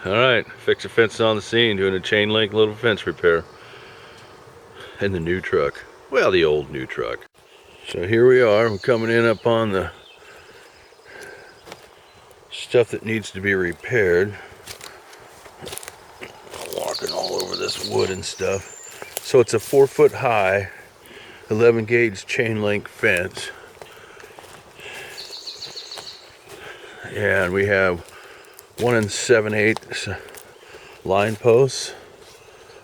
All right, fixer fence on the scene, doing a chain link little fence repair in the new truck. Well, the old new truck. So here we are, we're coming in up on the stuff that needs to be repaired. I'm walking all over this wood and stuff. So it's a 4-foot high, 11 gauge chain link fence. And we have 1 7/8 line posts,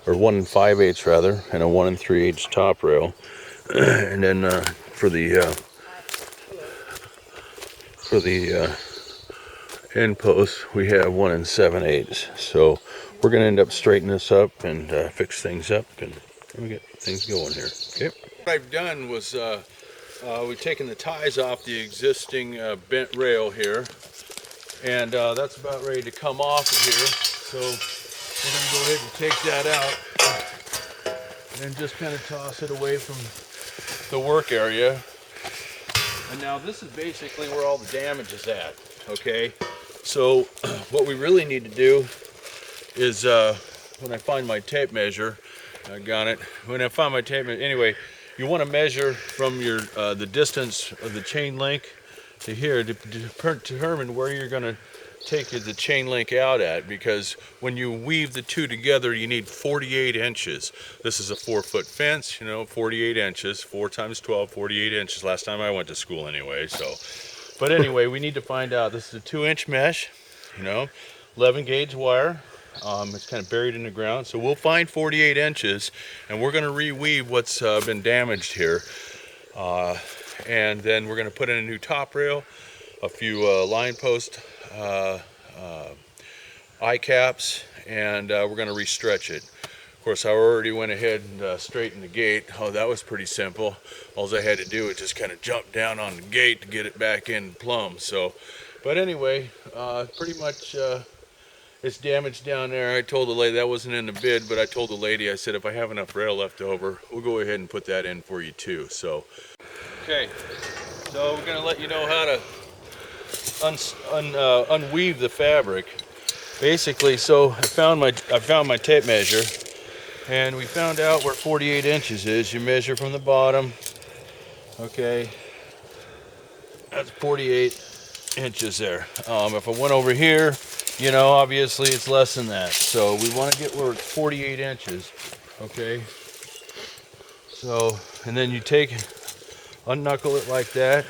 or 1 5/8 rather, and a 1 3/8 top rail. And then for the end post, we have 1 7/8. So we're going to end up straightening this up and fix things up, and we get things going here. Okay. What I've done was we've taken the ties off the existing bent rail here, and that's about ready to come off of here. So we're going to go ahead and take that out and just kind of toss it away from the work area. And now this is basically where all the damage is at. Okay, so what we really need to do is when I find my tape measure, I got it. When I find my tape measure, anyway, you want to measure from your the distance of the chain link to here to determine where you're going to take the chain link out at, because when you weave the two together you need 48 inches. This is a 4-foot fence, you know, 48 inches, 4 times 12, 48 inches. Last time I went to school anyway. So, but anyway, we need to find out. This is a 2-inch mesh, you know, 11 gauge wire. It's kind of buried in the ground, so we'll find 48 inches, and we're going to reweave what's been damaged here, and then we're going to put in a new top rail, a few line post eye caps, and we're going to restretch it. Of course, I already went ahead and straightened the gate. Oh, that was pretty simple. All I had to do was just kind of jump down on the gate to get it back in plumb. So, but anyway, pretty much it's damaged down there. I told the lady, that wasn't in the bid, but I told the lady, I said, if I have enough rail left over, we'll go ahead and put that in for you too. So, okay, so we're going to let you know how to unweave the fabric. Basically, so I found my tape measure, and we found out where 48 inches is. You measure from the bottom. Okay, that's 48 inches there. If I went over here, you know, obviously it's less than that. So we want to get where it's 48 inches. Okay. So, and then you unknuckle it like that,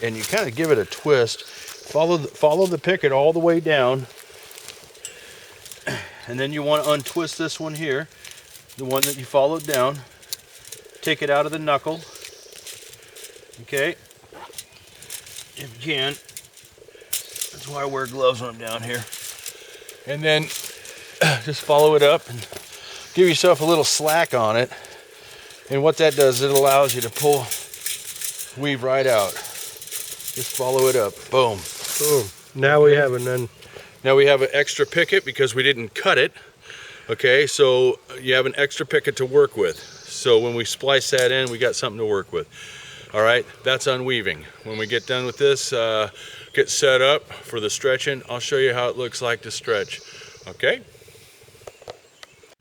and you kind of give it a twist. Follow the picket all the way down, and then you want to untwist this one here, the one that you followed down. Take it out of the knuckle. Okay, if you can. That's why I wear gloves when I'm down here. And then just follow it up and give yourself a little slack on it. And what that does, it allows you to weave right out. Just follow it up. Boom. Boom. Now we have an extra picket because we didn't cut it. Okay, so you have an extra picket to work with. So when we splice that in, we got something to work with. All right, that's unweaving. When we get done with this, get set up for the stretching, I'll show you how it looks like to stretch. Okay?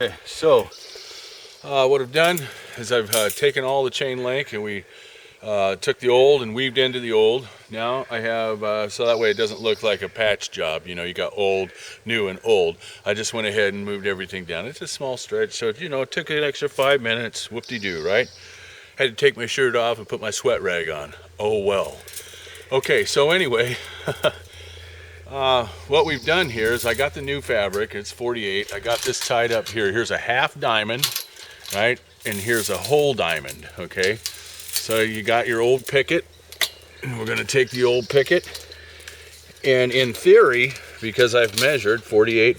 Okay, so what I've done is I've taken all the chain link, and we took the old and weaved into the old. Now I have, so that way it doesn't look like a patch job. You know, you got old, new, and old. I just went ahead and moved everything down. It's a small stretch, so, you know, it took an extra 5 minutes. Whoop-de-doo, right? Had to take my shirt off and put my sweat rag on. Oh well. Okay, so anyway, what we've done here is I got the new fabric. It's 48. I got this tied up here. Here's a half diamond, right? And here's a whole diamond, okay? So you got your old picket, and we're gonna take the old picket, and in theory, because I've measured 48,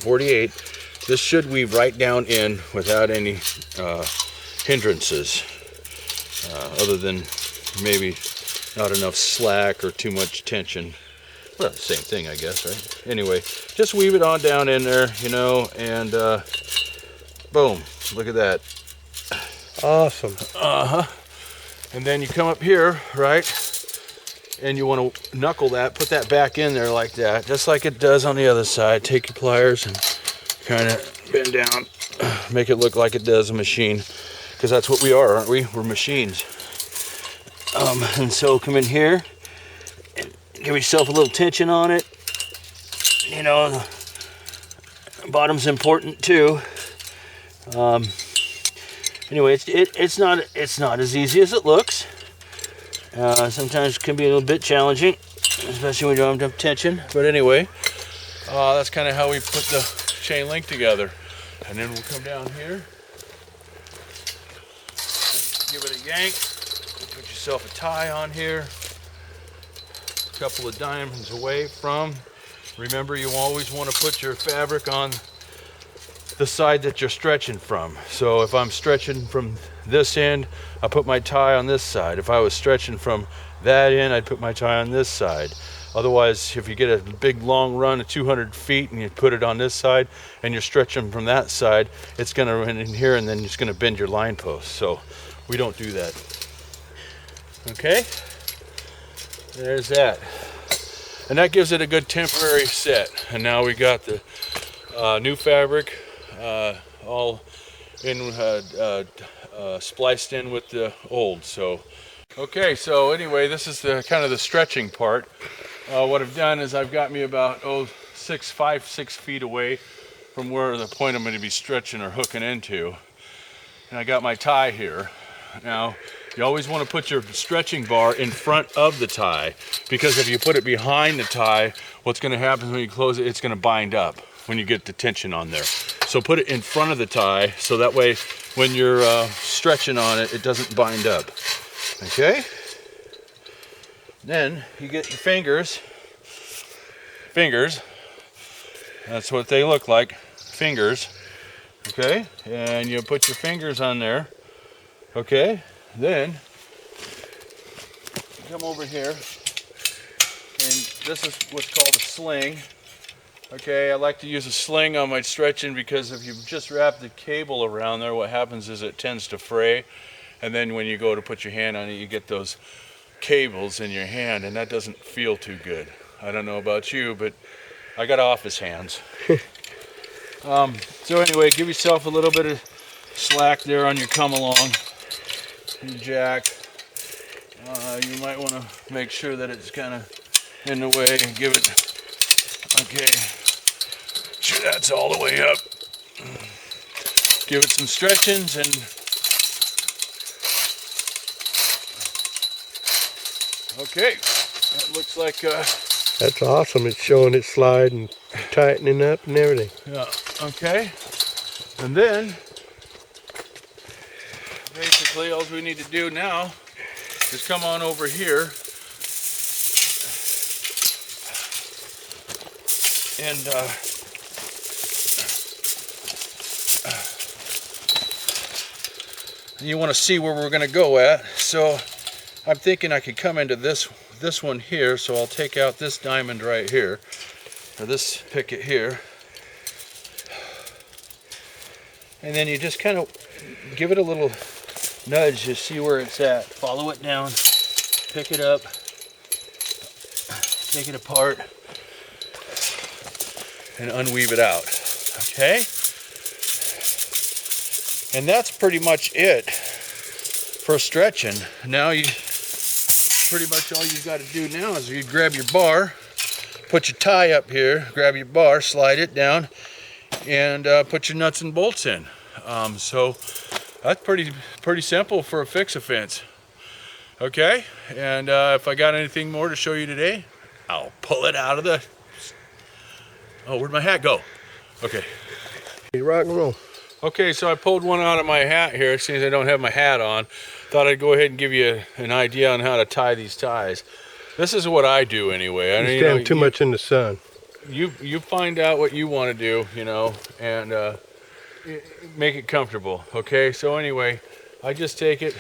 this should weave right down in without any hindrances, other than maybe not enough slack or too much tension. Well, same thing, I guess, right? Anyway, just weave it on down in there, you know, and boom, look at that. awesome. And then you come up here, right? And you want to knuckle that, put that back in there like that, just like it does on the other side. Take your pliers and kind of bend down, make it look like it does a machine, because that's what we are, aren't we? We're machines. And so come in here and give yourself a little tension on it. You know, the bottom's important too. Anyway, it's not as easy as it looks. Sometimes it can be a little bit challenging, especially when you don't have tension. But anyway, that's kind of how we put the chain link together. And then we'll come down here, give it a yank, put yourself a tie on here, a couple of diamonds away from. Remember, you always want to put your fabric on the side that you're stretching from. So if I'm stretching from this end, I put my tie on this side. If I was stretching from that end, I'd put my tie on this side. Otherwise, if you get a big long run of 200 feet and you put it on this side and you're stretching from that side, it's going to run in here and then it's going to bend your line post. So we don't do that. Okay, there's that. And that gives it a good temporary set. And now we got the new fabric all in spliced in with the old. So okay, so anyway, this is the kind of the stretching part. What I've done is I've got me about 5, 6 feet away from where the point I'm going to be stretching or hooking into, and I got my tie here. Now you always want to put your stretching bar in front of the tie, because if you put it behind the tie, what's going to happen when you close it, it's going to bind up when you get the tension on there. So put it in front of the tie, so that way when you're stretching on it, it doesn't bind up. Okay? Then you get your fingers. That's what they look like, fingers. Okay? And you put your fingers on there. Okay? Then you come over here, and this is what's called a sling. Okay, I like to use a sling on my stretching, because if you just wrap the cable around there, what happens is it tends to fray, and then when you go to put your hand on it, you get those cables in your hand, and that doesn't feel too good. I don't know about you, but I got office hands. So anyway, give yourself a little bit of slack there on your come along, your jack. You might want to make sure that it's kind of in the way and give it, okay, sure that's all the way up. Give it some stretchings, and okay, that looks like That's awesome. It's showing it slide and tightening up and everything. yeah, okay. And then basically all we need to do now is come on over here and you want to see where we're going to go at. So I'm thinking I could come into this one here, so I'll take out this diamond right here, or this picket here, and then you just kind of give it a little nudge to see where it's at. Follow it down, pick it up, take it apart, and unweave it out. Okay? And that's pretty much it for stretching. Now pretty much all you've got to do now is you grab your bar, put your tie up here, grab your bar, slide it down, and put your nuts and bolts in. So that's pretty simple for a fix-a-fence. Okay, and if I got anything more to show you today, I'll pull it out of the... Oh, where'd my hat go? Okay. Rock and roll. Okay, so I pulled one out of my hat here, since I don't have my hat on. Thought I'd go ahead and give you an idea on how to tie these ties. This is what I do anyway. You stand too much in the sun. You find out what you want to do, and make it comfortable. Okay, so anyway, I just take it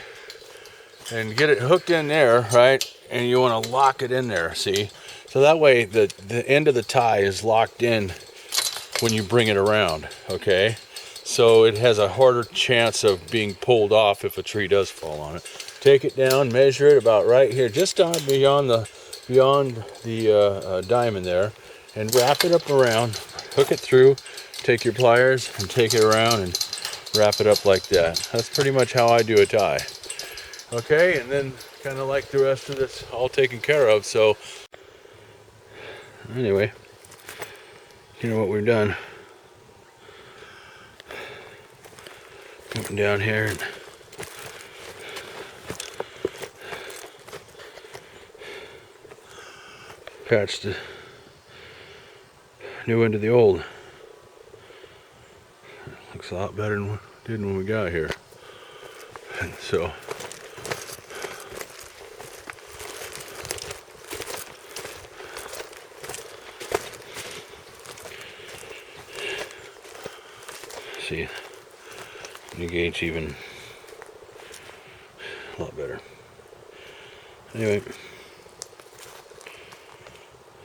and get it hooked in there, right? And you want to lock it in there, see? So that way the end of the tie is locked in when you bring it around, okay? So it has a harder chance of being pulled off if a tree does fall on it. Take it down, measure it about right here, just on beyond the diamond there, and wrap it up around, hook it through, take your pliers and take it around and wrap it up like that. That's pretty much how I do a tie. Okay, and then kind of like the rest of this all taken care of. So anyway, you know what we've done. Coming down here and patched the new end of the old. Looks a lot better than it did when we got here. And so see, new gauge even a lot better. Anyway.